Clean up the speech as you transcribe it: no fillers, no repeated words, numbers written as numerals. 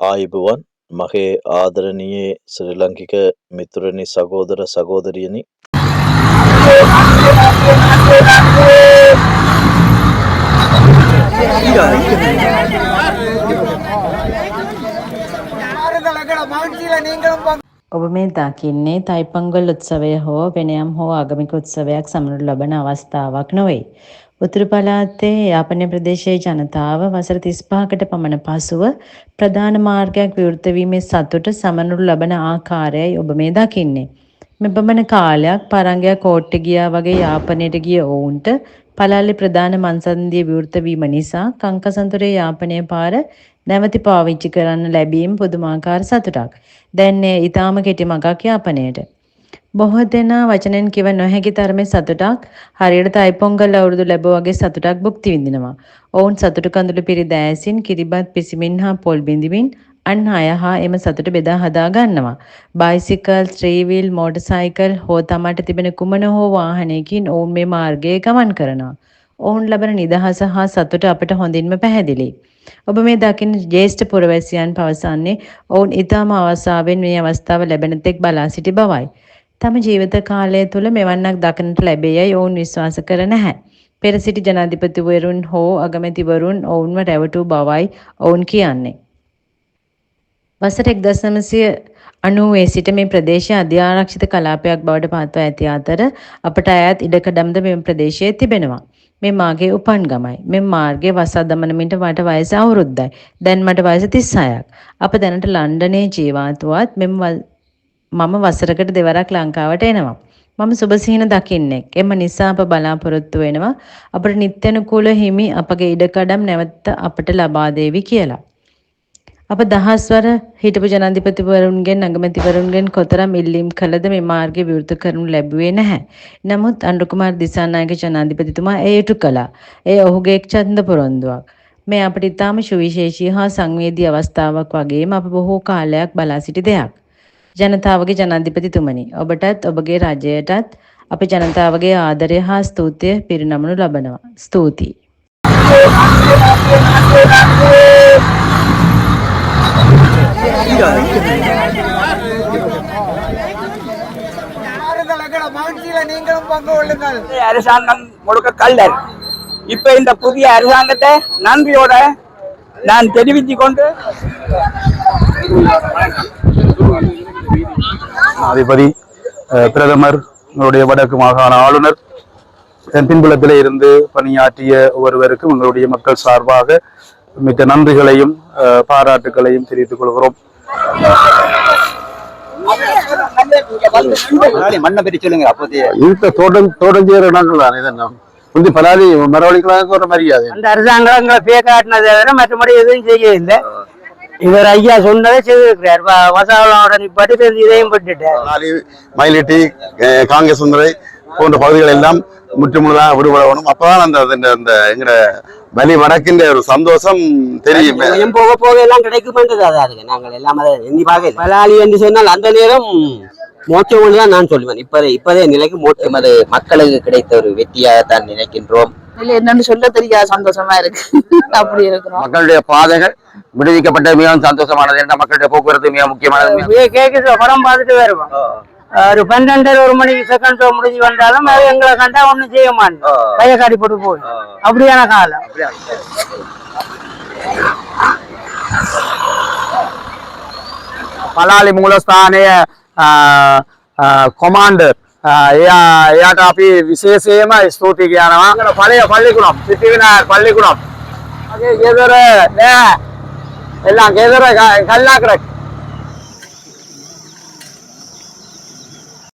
ආයුබෝවන් මගේ ආදරණීය ශ්‍රී ලාංකික මිතුරනි සහෝදර සහෝදරියනි ඔබ මේ දකින්නේ තයිපංගොල් උත්සවය හෝ වෙනයම් හෝ ආගමික උත්සවයක් සමනු ලබන අවස්ථාවක් නොවේ. උතුරු පළාතේ යාපනය ප්‍රදේශයේ ජනතාව වසර 35කට පමණ පසුව ප්‍රධාන මාර්ගයක් විවෘත වීමේ සතුට සමනු ලබන ආකාරයයි ඔබ මේ දකින්නේ. මෙපමණ කාලයක් පරංගයක් කෝට්ටේ ගියා වගේ යාපනයට ගිය ඔවුන්ට පළාලේ ප්‍රධාන මංසන්දිය විවෘත වීම නිසා කංකසන්තුරේ යාපනයේ පාර නැවති පාවිච්චි කරන්න ලැබීම පුදුමාකාර සතුටක්. දැන් ඒ ඊටාම කෙටි මගක් යාපනයට. බොහෝ දෙනා වචනෙන් කිව නොහැකි තරමේ සතුටක් හරියට තයිපොංගල් අවුරුදු ලැබුවා වගේ සතුටක් භුක්ති විඳිනවා. ඔවුන් සතුටු කඳුළු පිරි දෑසින් කිරිබත් පිසිමින් හා පොල් බිඳිමින් අන් අය හා එම සතුට බෙදා හදා ගන්නවා. බයිසිකල්, ත්‍රිවිල්, මෝටර් හෝ තමට තිබෙන කුමන හෝ වාහනයකින් ඔවුන් මේ මාර්ගයේ ගමන් කරනවා. ඔවුන් ලබන නිදහස හා සතුට අපට හොඳින්ම පැහැදිලි. ඔබ මේ දකින ජ්‍යෙෂ්ඨ පුරවැසියන් පවසන්නේ ඔවුන් ඊටම ආසාවෙන් මේ අවස්ථාව ලැබෙන තෙක් බලා සිටි බවයි. තම ජීවිත කාලය තුළ මෙවන්නක් දකින්නට ලැබෙයයි ඔවුන් විශ්වාස කර නැහැ. පෙර සිටි ජනාධිපතිවරුන් හෝ අගමැතිවරුන් ඔවුන්ව රැවටූ බවයි ඔවුන් කියන්නේ. වසර 1990 සිට මේ ප්‍රදේශය අධ්‍යාරක්ෂිත කලාපයක් බවට පත්ව ඇති අතර අපට අයත් ඉඩකඩම්ද මෙම ප්‍රදේශයේ තිබෙනවා. මේ මාගේ උපන් ගමයි. මේ මාර්ගයේ වසා දමන මිට මට වයස අවුරුද්දයි. දැන් මට වයස 36ක්. අප දැනට ලන්ඩනයේ ජීවත් වුවත් මම වසරකට දෙවරක් ලංකාවට එනවා. මම සුබසිහින දකින්නෙක්. එම නිසා අප බලාපොරොත්තු වෙනවා අපට නිත්‍යනුකූල හිමි අපගේ ඉඩකඩම් නැවත අපට ලබා දේවි කියලා. අප දහස්වර හිටපු ජනාධිපතිවරුන්ගෙන් අගමැතිවරුන්ගෙන් කොතරම් ඉල්ලීම් කළද මේ මාර්ගය විවෘත කරනු ලැබුවේ නැහැ. නමුත් අනුර කුමාර දිසානායක ජනාධිපතිතුමා එය ඉටු කළා. එය ඔහුගේ ඡන්ද පොරොන්දුවක්. මේ අපට ඉතාම සුවිශේෂී හා සංවේදී අවස්ථාවක් වගේම අප බොහෝ කාලයක් බලා සිටි දෙයක්. ජනතාවගේ ජනාධිපතිතුමනි, ඔබටත් ඔබගේ රජයටත් අපේ ජනතාවගේ ආදරය හා ස්තුතිය පිරිනමනු ලබනවා. ස්තුතියි. அரசாங்கம் முழுக்க கள்ளர். இப்ப இந்த புதிய அரசாங்கத்தை நன்றியோட நான் தெரிவித்துக் கொண்டு அதிபதி பிரதமர் எங்களுடைய வடக்கு மாகாண ஆளுநர் பின்புலத்திலே இருந்து பணியாற்றிய ஒருவருக்கும் எங்களுடைய மக்கள் சார்பாக மிக்க நன்றிகளையும் பாராட்டுகளையும் தெரிவித்துக் கொள்கிறோம். மண்ணை பற்றி சொல்லுங்க. அப்போதைய தோட்டம் செய்யற இடங்கள் தான் இதெல்லாம் கொஞ்சம் பலாதி மரவழிக்கலாக ஒரு மரியாதை. அந்த அரசாங்கங்களை பேக்காட்டினதை தவிர மற்றபடி எதுவும் செய்ய இல்லை. இவர் ஐயா சொன்னதை செய்திருக்கிறார். வசாவளோட நிப்பாட்டி இதையும் பட்டுட்டார். மயிலிட்டி, காங்கேசுந்தரை போன்ற பகுதிகள் எல்லாம் முற்றுமுழுதாக விடுபடணும். அப்பதான் அந்த எங்கட வலி வடக்கின்ற ஒரு சந்தோஷம் தெரியும். போக போக எல்லாம் கிடைக்கும். நாங்கள் எல்லாம் அதை எண்ணி பார்க்க பலாலி என்று சொன்னால் அந்த நேரம் மோட்சம் தான் நான் சொல்லுவேன். இப்பதே நிலைக்கு மோட்சம் அது மக்களுக்கு கிடைத்த ஒரு வெற்றியாகத்தான் நினைக்கின்றோம். என்னன்னு சொல்ல தெரியாத சந்தோஷமா இருக்கு. அப்படி இருக்கிறோம். மக்களுடைய பாதைகள் விடுவிக்கப்பட்ட மிகவும் சந்தோஷமானது. என்ற மக்களுடைய போக்குவரத்து மிக முக்கியமானது. கேக்குது படம் பார்த்துட்டு வருவோம். ஒரு 12 மணிக்கு செகண்ட் ஷோ முடிஞ்சு வந்தாலும் அது எங்களை கண்டா ஒண்ணும் செய்ய மாட்டோம். கைய காடி போட்டு போய் அப்படியான காலம். පලාලි මූලස්ථානය කොමාන්ඩර් එයාට අපි විශේෂයෙන්ම ස්තුති කියනවා. පළය පල්ලිකුණම් සිටිවිනායක පල්ලිකුණම්. මගේ ගෙදර නෑ. එல்லாம் ගෙදර කල්ලාකරක්